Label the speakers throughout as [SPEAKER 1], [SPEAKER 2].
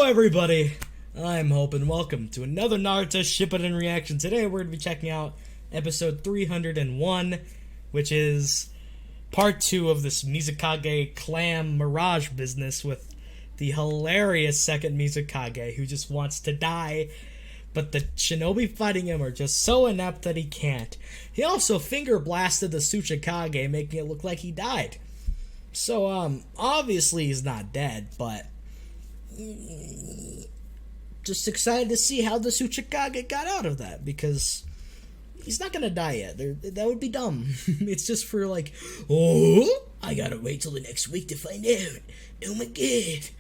[SPEAKER 1] Hello everybody, I'm Hope and welcome to another Naruto Shippuden reaction. Today we're going to be checking out episode 301, which is part 2 of this Mizukage clam mirage business with the hilarious second Mizukage who just wants to die, but the shinobi fighting him are just so inept that he can't. He also finger blasted the Tsuchikage, making it look like he died. So, obviously he's not dead, but just excited to see how the Tsuchikage got out of that, because he's not gonna die yet. That would be dumb. It's just for like, oh, I gotta wait till the next week to find out. Oh my god.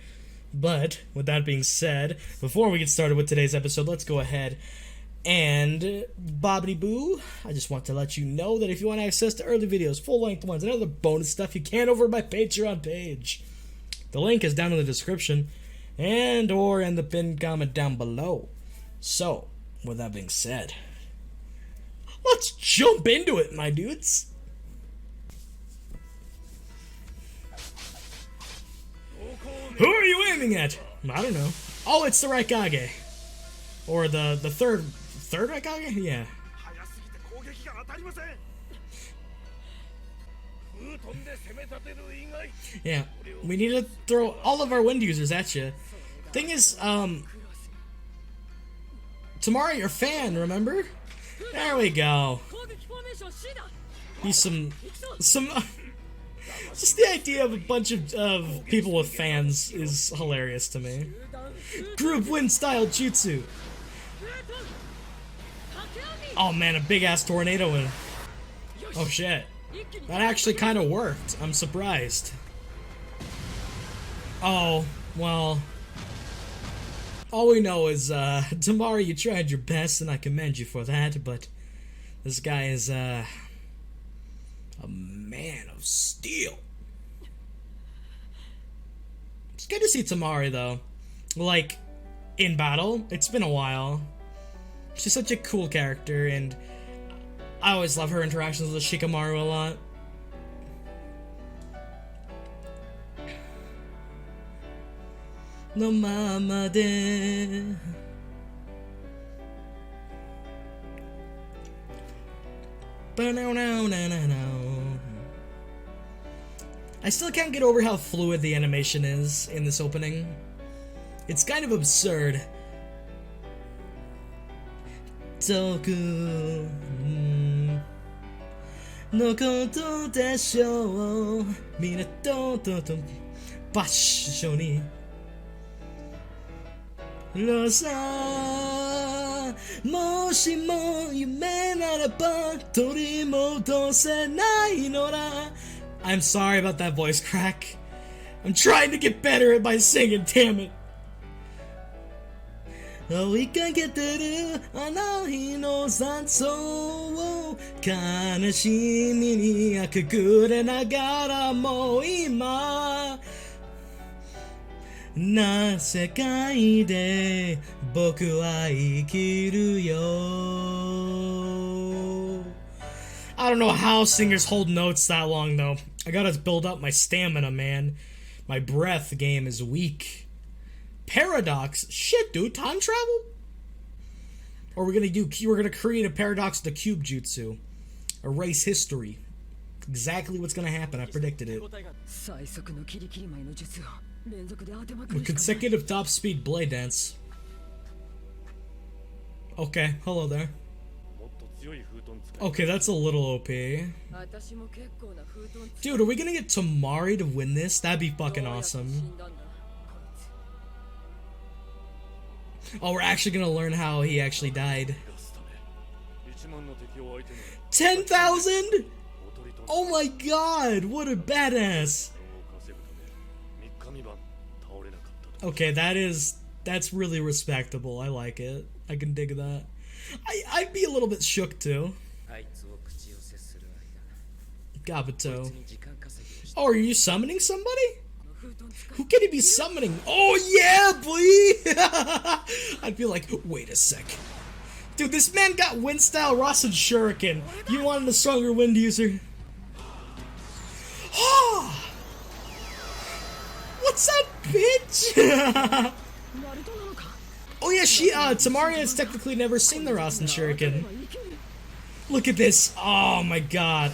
[SPEAKER 1] But, with that being said, before we get started with today's episode, let's go ahead and bobbity boo. I just want to let you know that if you want access to early videos, full-length ones, and other bonus stuff, you can over my Patreon page. The link is down in the description and or in the pinned comment down below. So, with that being said, let's jump into it, my dudes. Who are you aiming at? I don't know. Oh, it's the Raikage. Or the third Raikage? Yeah. Yeah, we need to throw all of our wind users at you. Thing is, Temari, your fan, remember? There we go. He's some just the idea of a bunch of people with fans is hilarious to me. Group wind style jutsu. Oh man, a big ass tornado in. Oh shit. That actually kind of worked. I'm surprised. Oh, well. All we know is, Temari, you tried your best, and I commend you for that, but this guy is, a man of steel. It's good to see Temari, though. Like, in battle. It's been a while. She's such a cool character, and I always love her interactions with Shikamaru a lot. No mama de. I still can't get over how fluid the animation is in this opening. It's kind of absurd. Toku no koto desho minato to basho ni rosa moshi mo yume naraba torimodose nai no ra. I'm sorry about that voice crack. I'm trying to get better at my singing, damn it. We can get there, anahi no sanso wo kanashimi ni akagure nagara mo ima na sekai de boku wa ikiru yo. I don't know how singers hold notes that long though. I gotta build up my stamina, man. My breath game is weak. Paradox? Shit, dude, time travel? Or we're gonna create a paradox of the cube jutsu. Erase history. Exactly what's gonna happen, I predicted it. With consecutive top speed blade dance. Okay, hello there. Okay, that's a little OP. Dude, are we gonna get Temari to win this? That'd be fucking awesome. Oh, we're actually gonna learn how he actually died. 10,000? Oh my god, what a badass. Okay, that's really respectable. I like it. I can dig that. I'd be a little bit shook too. Gabato. Oh, are you summoning somebody? Who can he be summoning? Oh yeah, boy! I'd be like, wait a sec. Dude, this man got wind style Rasen Shuriken. You wanted a stronger wind user? What's up, bitch? Oh yeah, Temari has technically never seen the Rasen Shuriken. Look at this. Oh my god.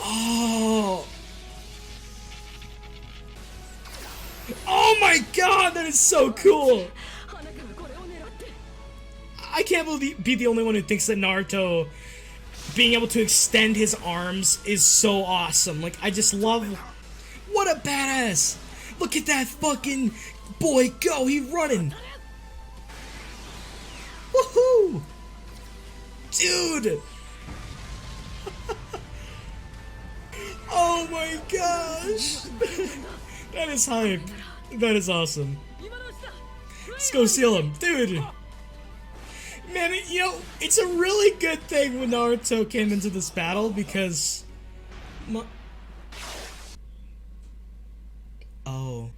[SPEAKER 1] Oh. Oh my god, that is so cool. I can't be the only one who thinks that Naruto being able to extend his arms is so awesome. Like, I just love... What a badass! Look at that fucking boy go! He running! Woohoo! Dude! Oh my gosh! That is hype. That is awesome. Let's go seal him. Dude! Man, you know, it's a really good thing when Naruto came into this battle because... Oh.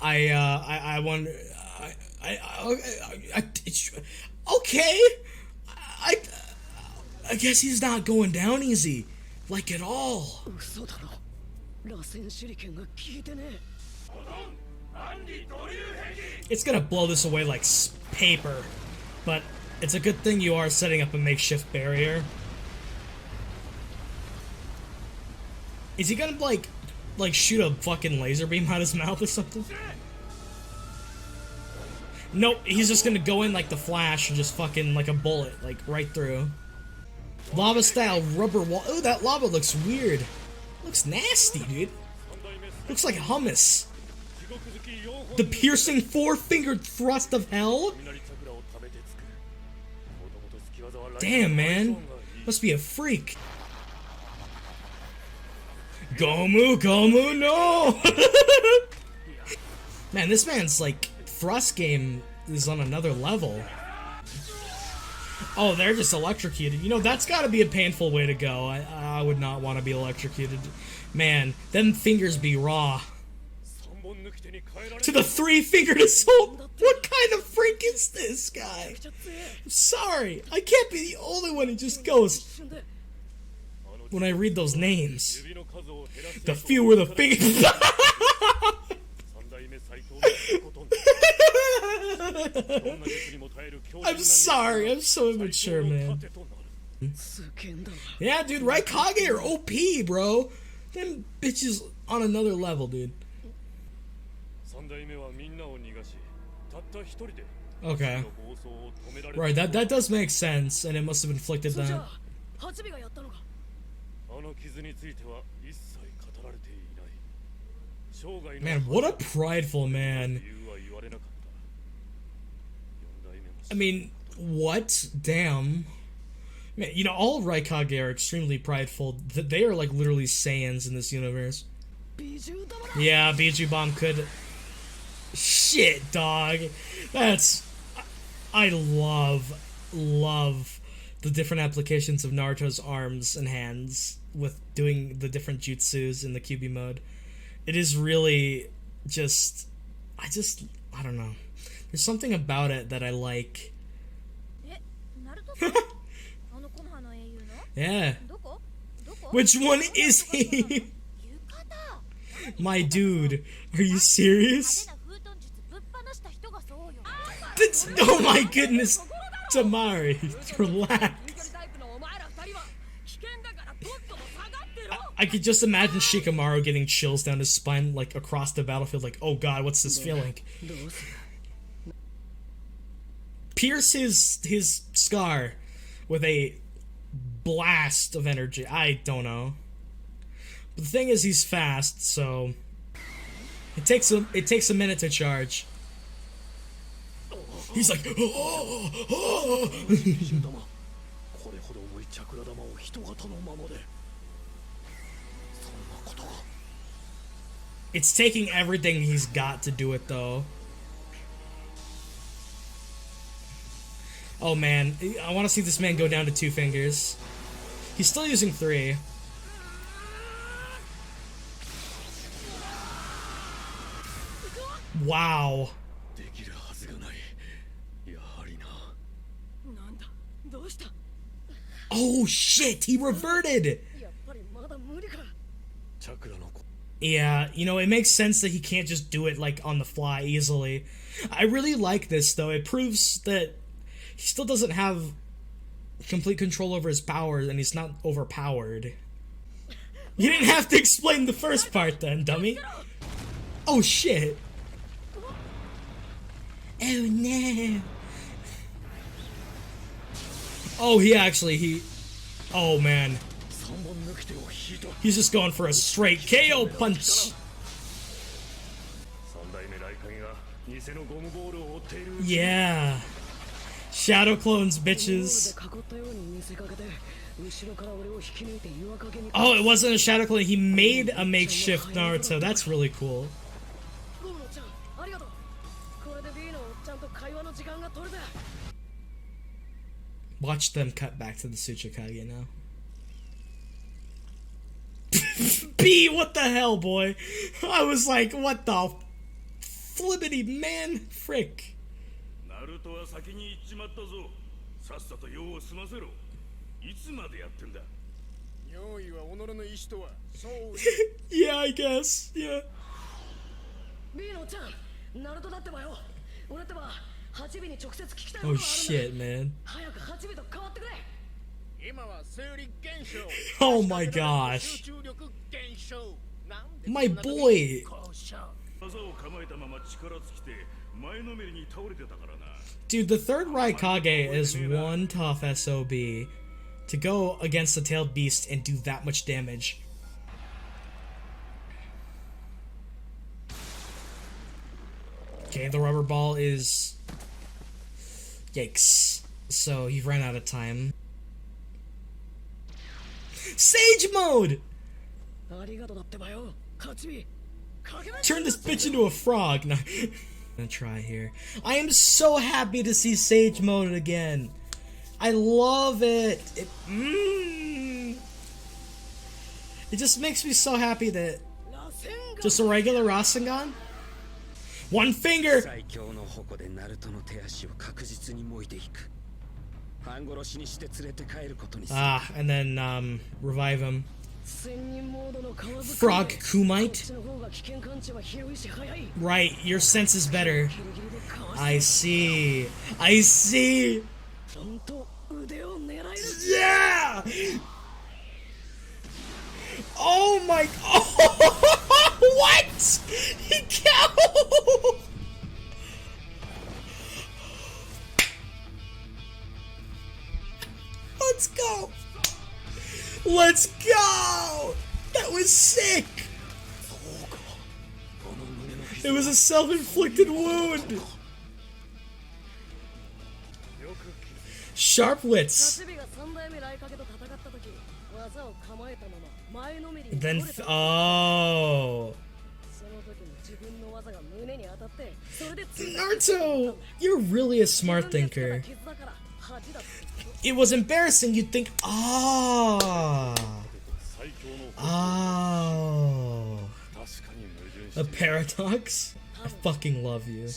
[SPEAKER 1] I wonder... Okay! I guess he's not going down easy. Like, at all. It's gonna blow this away like paper. But it's a good thing you are setting up a makeshift barrier. Is he gonna, like shoot a fucking laser beam out his mouth or something? Nope, he's just gonna go in like the Flash and just fucking like a bullet, like right through. Lava style rubber wall. Oh, that lava looks weird. Looks nasty, dude. Looks like hummus. The piercing four-fingered thrust of hell? Damn, man. Must be a freak. Gomu, no! Man, this man's, like, thrust game is on another level. Oh, they're just electrocuted. You know, that's gotta be a painful way to go. I would not want to be electrocuted. Man, them fingers be raw. To the three-fingered assault! What kind of freak is this guy? I'm sorry, I can't be the only one who just goes... When I read those names. The fewer the fingers... I'm sorry, I'm so immature, man. Yeah, dude, Raikage are OP, bro. Them bitches on another level, dude. Okay. Right, that does make sense, and it must have inflicted that. Man, what a prideful man. I mean, what? Damn. Man, you know, all Raikage are extremely prideful. They are like literally Saiyans in this universe. Yeah, Biju Bomb could... Shit, dog. That's... I love the different applications of Naruto's arms and hands with doing the different jutsus in the QB mode. It is really just... I don't know. There's something about it that I like. Yeah. Which one is he? My dude, are you serious? Oh my goodness, Temari, relax. I could just imagine Shikamaru getting chills down his spine, like across the battlefield, like, oh god, what's this feeling? Pierce his scar with a blast of energy. I don't know. But the thing is, he's fast, so it takes a minute to charge. He's like, oh, oh. It's taking everything he's got to do it, though. Oh man, I want to see this man go down to 2 fingers. He's still using 3. Wow. Oh shit, he reverted! Yeah, you know, it makes sense that he can't just do it, like, on the fly easily. I really like this, though. It proves that he still doesn't have complete control over his powers, and he's not overpowered. You didn't have to explain the first part, then, dummy. Oh, shit. Oh, no. Oh, oh, man. He's just going for a straight KO punch. Yeah. Shadow clones, bitches. Oh, it wasn't a shadow clone. He made a makeshift Naruto. That's really cool. Watch them cut back to the Tsuchikage now. B, what the hell, boy? I was like, what the flippity man? Frick. Yeah, I guess. Yeah. Oh shit, man. Oh my gosh. My boy. Dude, the third Raikage is one tough SOB to go against the tailed beast and do that much damage. Okay, the rubber ball is... Yikes. So he ran out of time. Sage mode! Turn this bitch into a frog. No. I'm gonna try here. I am so happy to see Sage mode again. I love it. It just makes me so happy that just a regular Rasengan. One finger. Ah, and then revive him. Frog Kumite. Right, your sense is better. I see. I see. Yeah. Oh my. Oh, what? He killed. Let's go. Let's go. That was sick. It was a self-inflicted wound. Sharp wits. Then oh. Naruto, you're really a smart thinker. It was embarrassing. You'd think, oh, a paradox. I fucking love you.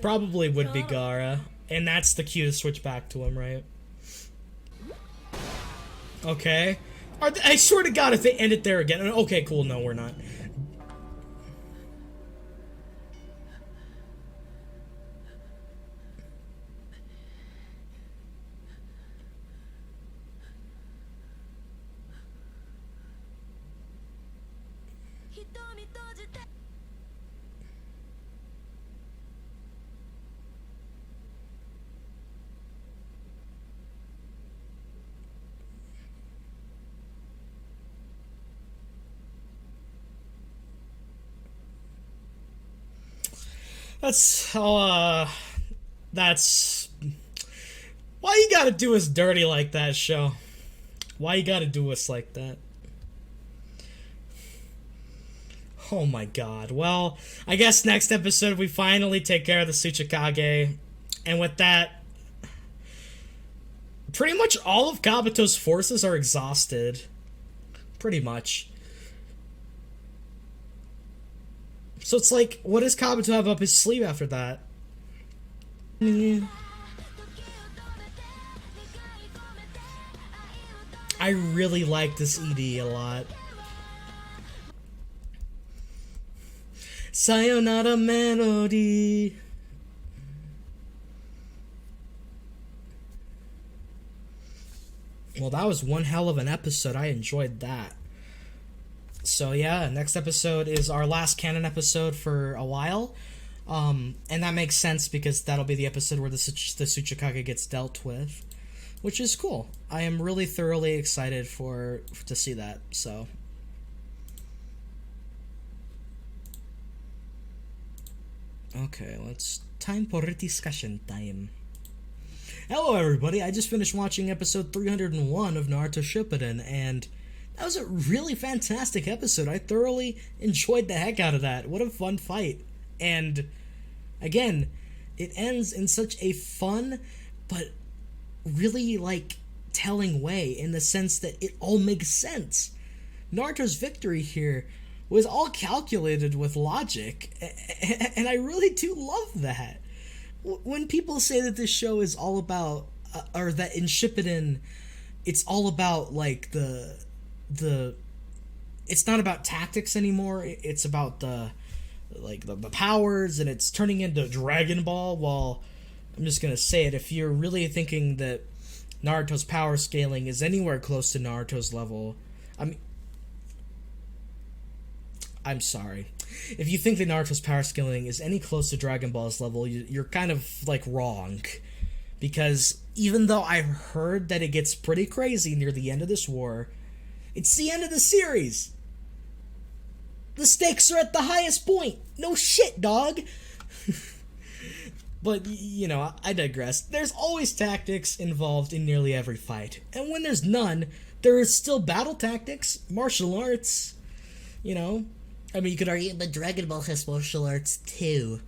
[SPEAKER 1] Probably would be Gaara, and that's the cue to switch back to him, right? Okay. I swear to God, if they end it there again. Okay, cool. No, we're not. That's why you gotta do us dirty like that, show. Why you gotta do us like that? Oh my god. Well, I guess next episode we finally take care of the Tsuchikage, and with that, pretty much all of Kabuto's forces are exhausted. Pretty much. So it's like, what does Kabuto have up his sleeve after that? I really like this ED a lot. Sayonara Melody. Well, that was one hell of an episode. I enjoyed that. So yeah, next episode is our last canon episode for a while. And that makes sense because that'll be the episode where the Tsuchikage gets dealt with, which is cool. I am really thoroughly excited to see that. So okay, time for discussion time. Hello everybody, I just finished watching episode 301 of Naruto Shippuden, and that was a really fantastic episode. I thoroughly enjoyed the heck out of that. What a fun fight. And again, it ends in such a fun but really telling way, in the sense that it all makes sense. Naruto's victory here was all calculated with logic, and I really do love that. When people say that this show is all about, or that in Shippuden, it's all about it's not about tactics anymore. It's about the powers, and it's turning into Dragon Ball. Well, I'm just gonna say it. If you're really thinking that Naruto's power scaling is anywhere close to Naruto's level, I'm sorry. If you think that Naruto's power scaling is any close to Dragon Ball's level, you're kind of wrong. Because even though I've heard that it gets pretty crazy near the end of this war, it's the end of the series. The stakes are at the highest point. No shit, dog. But, I digress. There's always tactics involved in nearly every fight. And when there's none, there is still battle tactics, martial arts, you could argue, but Dragon Ball has martial arts too.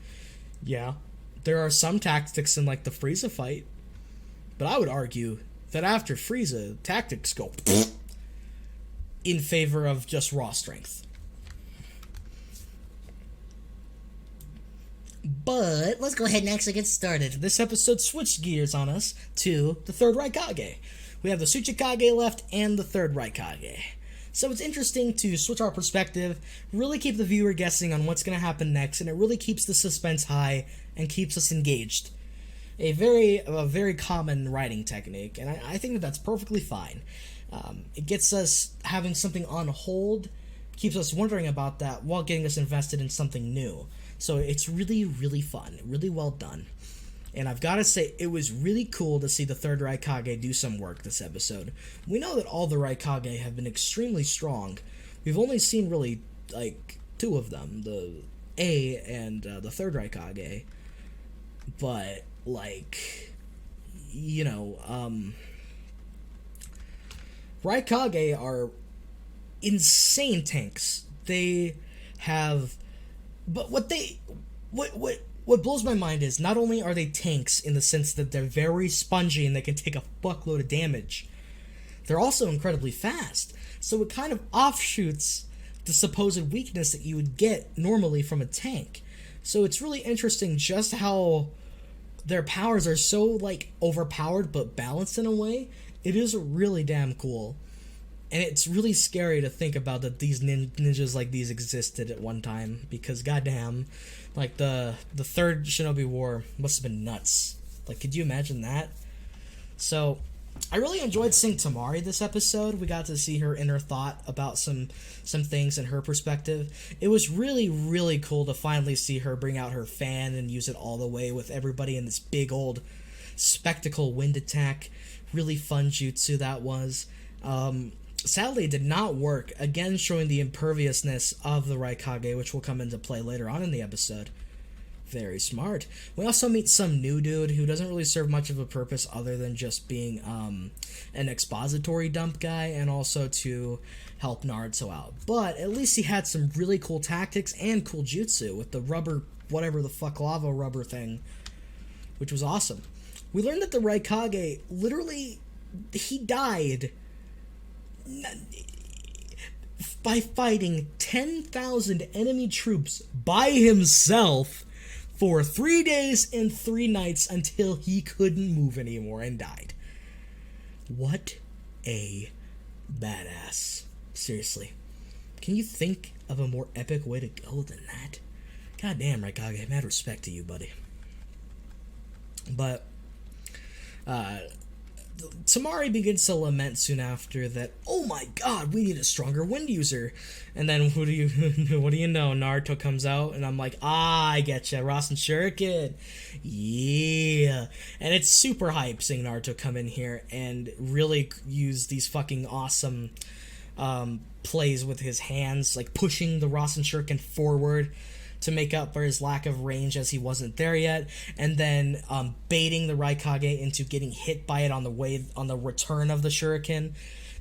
[SPEAKER 1] Yeah. There are some tactics in, the Frieza fight. But I would argue that after Frieza, tactics go in favor of just raw strength. But let's go ahead and actually get started. This episode switched gears on us to the Third Raikage. We have the Tsuchikage left and the Third Raikage. So it's interesting to switch our perspective, really keep the viewer guessing on what's going to happen next, and it really keeps the suspense high and keeps us engaged. A very common writing technique, and I think that that's perfectly fine. It gets us having something on hold, keeps us wondering about that while getting us invested in something new. So it's really, really fun, really well done. And I've got to say, it was really cool to see the Third Raikage do some work this episode. We know that all the Raikage have been extremely strong. We've only seen really, two of them, the A and the Third Raikage. But, Raikage are insane tanks. They have... But what blows my mind is, not only are they tanks in the sense that they're very spongy and they can take a fuckload of damage, they're also incredibly fast. So it kind of offshoots the supposed weakness that you would get normally from a tank. So it's really interesting just how their powers are so, overpowered but balanced in a way. It is really damn cool. And it's really scary to think about that these ninjas like these existed at one time, because goddamn, the third Shinobi War must have been nuts. Could you imagine that? So, I really enjoyed seeing Temari this episode. We got to see her inner thought about some things in her perspective. It was really, really cool to finally see her bring out her fan and use it all the way with everybody in this big old spectacle wind attack. Really fun jutsu that was. Sadly, it did not work, again showing the imperviousness of the Raikage, which will come into play later on in the episode. Very smart. We also meet some new dude who doesn't really serve much of a purpose other than just being an expository dump guy and also to help Naruto out. But at least he had some really cool tactics and cool jutsu with the rubber, whatever the fuck, lava rubber thing, which was awesome. We learned that the Raikage, literally, he died by fighting 10,000 enemy troops by himself for 3 days and 3 nights until he couldn't move anymore and died. What a badass. Seriously. Can you think of a more epic way to go than that? God damn, Raikage, mad respect to you, buddy. But Temari begins to lament soon after that, oh my god, we need a stronger wind user. And then what do you know? Naruto comes out, and I'm like, I getcha, Rasen Shuriken. Yeah. And it's super hype seeing Naruto come in here and really use these fucking awesome plays with his hands, like pushing the Rasen Shuriken forward to make up for his lack of range as he wasn't there yet, and then baiting the Raikage into getting hit by it on the return of the Shuriken.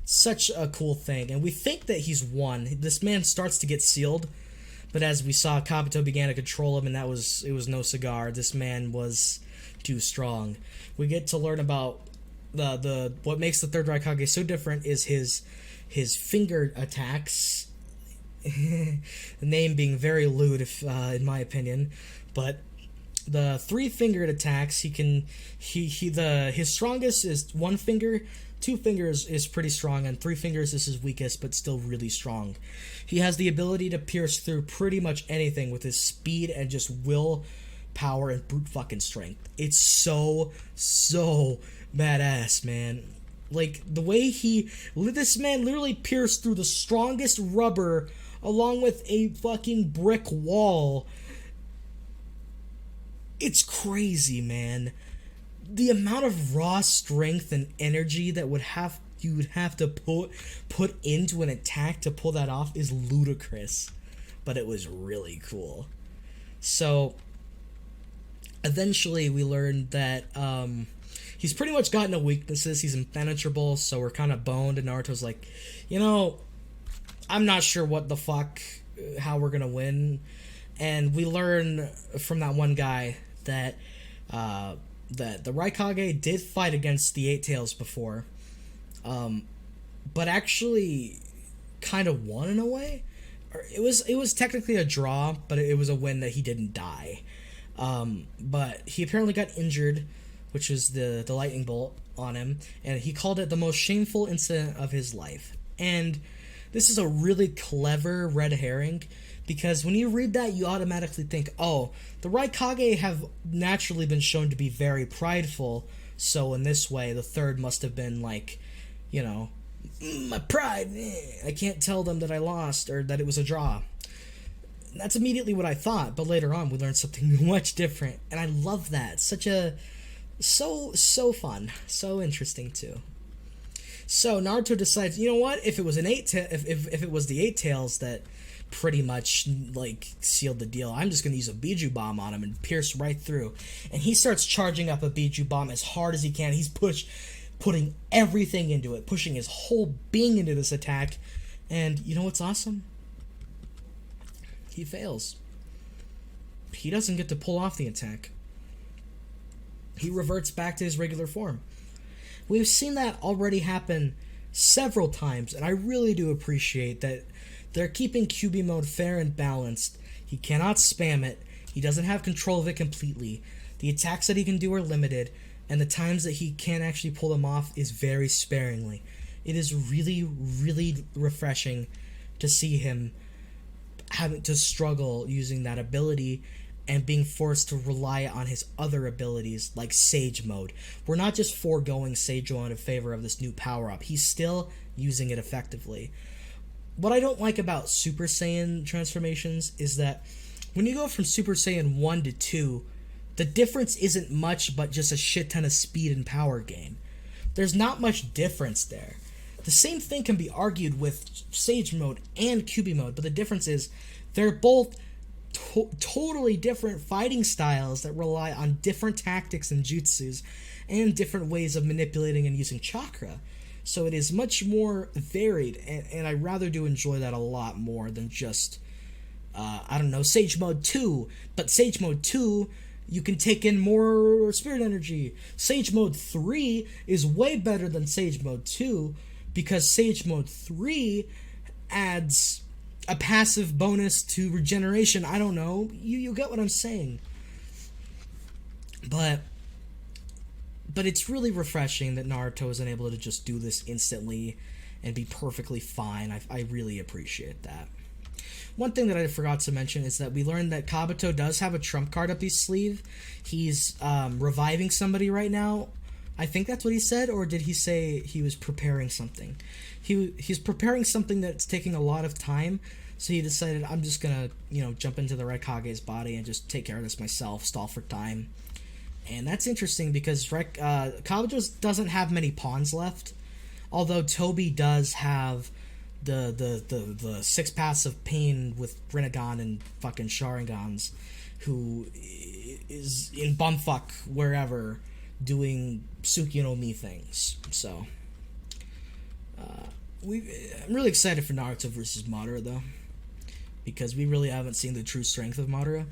[SPEAKER 1] Such a cool thing, and we think that he's won. This man starts to get sealed, but as we saw, Kabuto began to control him, and it was no cigar. This man was too strong. We get to learn about the what makes the Third Raikage so different is his finger attacks. The name being very lewd, in my opinion, but the 3-fingered attacks his strongest is 1 finger, 2 fingers is pretty strong, and 3 fingers is his weakest, but still really strong. He has the ability to pierce through pretty much anything with his speed and just will, power, and brute fucking strength. It's so badass, man. Like, the way this man literally pierced through the strongest rubber along with a fucking brick wall. It's crazy, man. The amount of raw strength and energy that you would have to put into an attack to pull that off is ludicrous. But it was really cool. So, eventually we learned that he's pretty much got no weaknesses. He's impenetrable, so we're kind of boned, and Naruto's like, I'm not sure what the fuck, how we're gonna win. And we learn from that one guy that that the Raikage did fight against the Eight Tails before, but actually kind of won in a way. It was technically a draw, but it was a win that he didn't die. But he apparently got injured, which was the lightning bolt on him, and he called it the most shameful incident of his life. And this is a really clever red herring, because when you read that, you automatically think, oh, the Raikage have naturally been shown to be very prideful, so in this way, the third must have been like, my pride, I can't tell them that I lost, or that it was a draw. That's immediately what I thought, but later on, we learned something much different, and I love that. So fun, so interesting too. So Naruto decides, you know what? If it was if it was the Eight Tails that pretty much like sealed the deal, I'm just gonna use a Biju bomb on him and pierce right through. And he starts charging up a Biju bomb as hard as he can. He's putting everything into it, pushing his whole being into this attack. And you know what's awesome? He fails. He doesn't get to pull off the attack. He reverts back to his regular form. We've seen that already happen several times, and I really do appreciate that they're keeping QB mode fair and balanced. He cannot spam it. He doesn't have control of it completely. The attacks that he can do are limited, and the times that he can actually pull them off is very sparingly. It is really, really refreshing to see him having to struggle using that ability and being forced to rely on his other abilities like Sage Mode. We're not just foregoing Sage Mode in favor of this new power-up. He's still using it effectively. What I don't like about Super Saiyan transformations is that when you go from Super Saiyan 1 to 2, the difference isn't much but just a shit ton of speed and power gain. There's not much difference there. The same thing can be argued with Sage Mode and QB Mode, but the difference is they're both totally different fighting styles that rely on different tactics and jutsus and different ways of manipulating and using chakra. So it is much more varied, and I rather do enjoy that a lot more than just, Sage Mode 2. But Sage Mode 2, you can take in more spirit energy. Sage Mode 3 is way better than Sage Mode 2, because Sage Mode 3 adds a passive bonus to regeneration. I don't know. You get what I'm saying. But it's really refreshing that Naruto isn't able to just do this instantly and be perfectly fine. I really appreciate that. one thing that I forgot to mention is that we learned that Kabuto does have a trump card up his sleeve. He's reviving somebody right now. I think that's what he said, or did he say he was preparing something? He's preparing something that's taking a lot of time, so he decided, I'm just gonna, jump into the Raikage's body and just take care of this myself, stall for time. And that's interesting because Kabuto doesn't have many pawns left, although Toby does have the 6 paths of pain with Rinnegan and fucking Sharingans, who is in bumfuck wherever doing Suki no Mi things. So I'm really excited for Naruto versus Madara though, because we really haven't seen the true strength of Madara.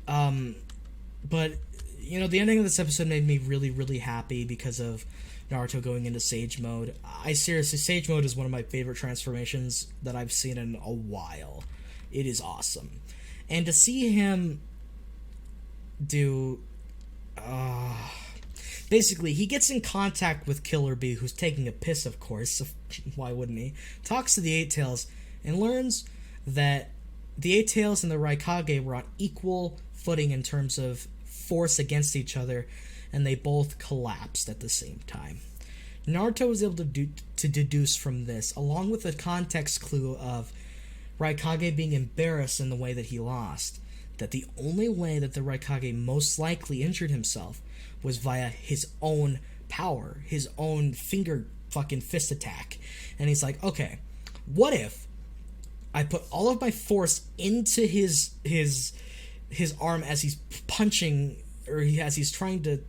[SPEAKER 1] But the ending of this episode made me really, really happy because of Naruto going into Sage Mode. Sage Mode is one of my favorite transformations that I've seen in a while. It is awesome. And to see him do... basically, he gets in contact with Killer Bee, who's taking a piss, of course. Why wouldn't he? Talks to the Eight Tails, and learns that the Eight Tails and the Raikage were on equal footing in terms of force against each other, and they both collapsed at the same time. Naruto was able to deduce from this, along with a context clue of Raikage being embarrassed in the way that he lost, that the only way that the Raikage most likely injured himself was via his own power, his own finger fucking fist attack. And he's like, okay, what if I put all of my force into his arm as he's punching, or as he's trying to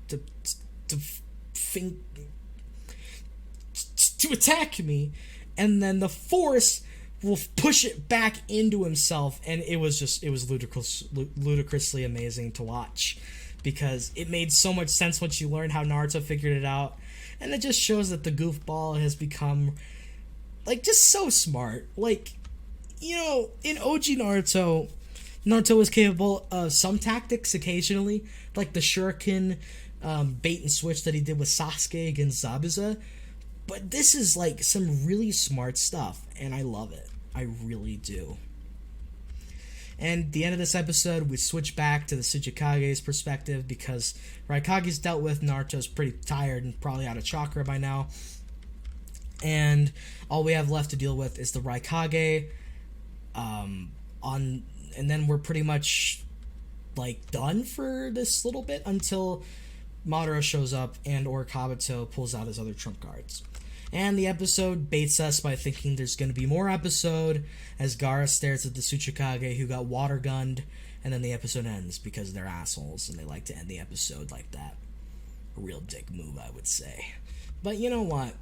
[SPEAKER 1] attack me, and then the force will push it back into himself. And it was ludicrously amazing to watch, because it made so much sense once you learned how Naruto figured it out. And it just shows that the goofball has become just so smart. In OG Naruto was capable of some tactics occasionally, like the shuriken bait and switch that he did with Sasuke against Zabuza. But this is some really smart stuff, and I love it. I really do. And at the end of this episode, we switch back to the Tsuchikage's perspective, because Raikage's dealt with, Naruto's pretty tired and probably out of chakra by now. And all we have left to deal with is the Raikage. And then we're pretty much done for this little bit until Madara shows up and or Kabuto pulls out his other trump cards. And the episode baits us by thinking there's going to be more episode, as Gaara stares at the Tsuchikage who got water gunned, and then the episode ends because they're assholes and they like to end the episode like that. A real dick move, I would say. But you know what?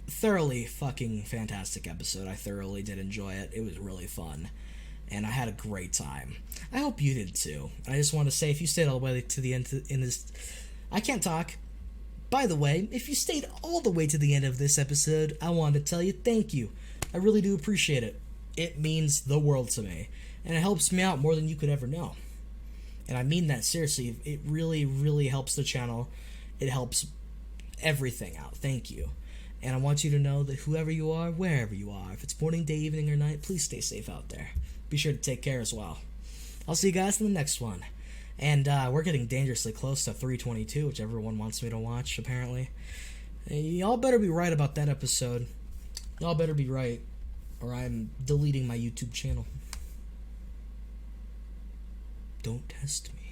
[SPEAKER 1] Thoroughly fucking fantastic episode. I thoroughly did enjoy it. It was really fun. And I had a great time. I hope you did too. I just want to say, if you stayed all the way to the end in this... I can't talk. By the way, if you stayed all the way to the end of this episode, I wanted to tell you thank you. I really do appreciate it. It means the world to me. And it helps me out more than you could ever know. And I mean that seriously. It really, really helps the channel. It helps everything out. Thank you. And I want you to know that whoever you are, wherever you are, if it's morning, day, evening, or night, please stay safe out there. Be sure to take care as well. I'll see you guys in the next one. And we're getting dangerously close to 322, which everyone wants me to watch, apparently. Y'all better be right about that episode. Y'all better be right, or I'm deleting my YouTube channel. Don't test me.